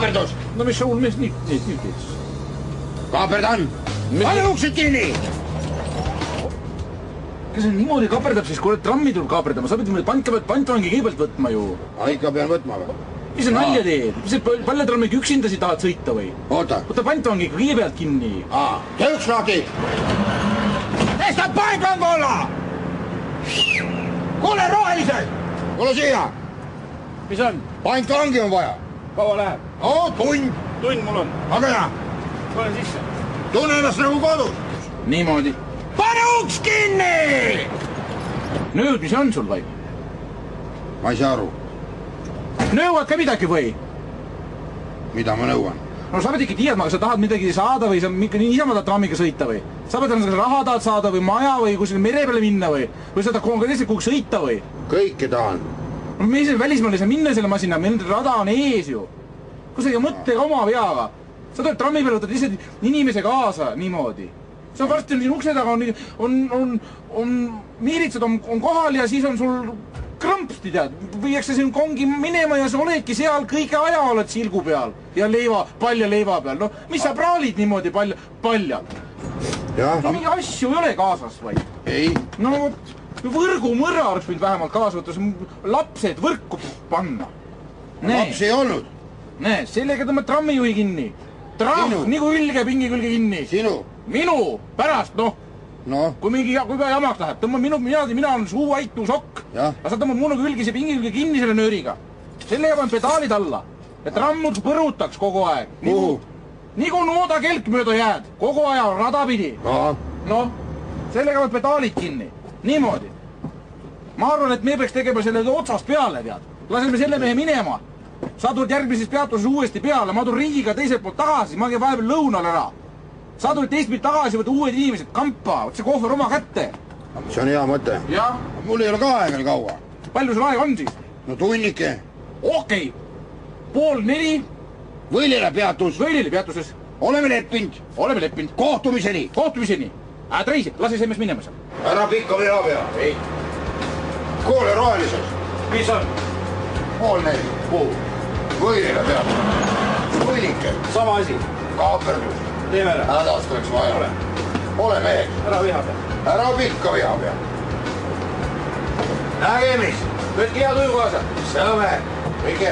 kaaperdus! No mis sul mees nüüd ütles? Kaaperdan! Pane uksed kinni! Kas see niimoodi kaaperdab siis, kui trammi tuleb kaaperdama? Sa pead pantvangi kõigepealt võtma ju. Ikka pean võtma või? Mis see nalja teed? Mis see palletrammiga üksinda si tahad sõita või? Oota. Võta pantvangi kõigepealt kinni. Tee üks lahti! Testa pantvang olla! Kuule rohelised! Kuule siia! Mis on? Pantvangi on vaja. Kaua läheb? Tund. Tund mul on. Aga ja? Olen sisse. Tunne ennast nagu kodus. Niimoodi. Pane uks kinni! Nõud, mis on sul või? Ma ei saa aru. Nõuad ka midagi või? Mida ma nõuan? No sa pead ikka teadma, kas sa tahad midagi saada või sa niisama tahad trammiga sõita või? Sa pead raha tahad saada või maja või kuskil mere peale minna või? Või sa tahad konkreetselt kuhugi sõita või? Kõike tahan. No me ise välismaal ei saa minna selle masina, meil rada on ees ju. Kus sa ei mõtle ka oma peaga? Sa tuleb trammi peale, võtad lihtsalt inimese kaasa niimoodi. See on varsti siin ukse taga on miiritsad on kohal ja siis on sul krõmpsti tead. Viiakse siin kongi minema ja sa oledki seal kõige aja oled silgu peal ja palja leiva peal. No mis sa praalid niimoodi palja? No mingi asju ei ole kaasas või? Ei. No võrgumõrra oleks võinud vähemalt kaasa võtta, lapsed võrku panna. Lapsi ei olnud. Näe, sellega tõmbad trammijuhi kinni. Trahv, nagu ülge pingi külge kinni. Sinu? Minu, pärast, noh. Kui pea jamaks läheb, tõmbad mina olen suu aitu sokk. Aga sa tõmbad mulle ülgise pingi külge kinni selle nööriga. Sellega panen pedaalid alla. Ja trammud põrutaks kogu aeg. Kuhu? Nagu nooda kelk mööda jääd. Kogu aja rada pidi. Noh, sellega panen pedaalid kinni. Niimoodi. Ma arvan, et me peaks tegema selle otsast peale, tead. Laseme selle mehe minema. Sa tuled järgmises peatuses uuesti peale, ma tulen riigiga teiselt poolt tagasi, ma käin vahepeal lõunal ära. Sa tuled teist poolt tagasi, võtta uued inimesed, kampa, võtta see kohver oma kätte. See on hea mõte. Jah. Mul ei ole ka aega nii kaua. Palju sul aega on siis? No tunnike. Okei. 3:30. Võilile peatus. Võilile peatuses. Oleme leppinud. Oleme leppinud. Kohtumiseni. Kohtumiseni. Reisi, lase see mees minema seal. Ära pikka vea pea. Ei. Kuule rohelises. Mis on? 3:30. Kuhu? Võilile peatus. Võilike. Sama asi. Kaaperdus. Teeme ära. Hädast oleks vaja. Ole mees. Ära viha pea. Ära pikka vea pea. Nägemist. Võtke hea tuju kaasa. Sõme. Kõik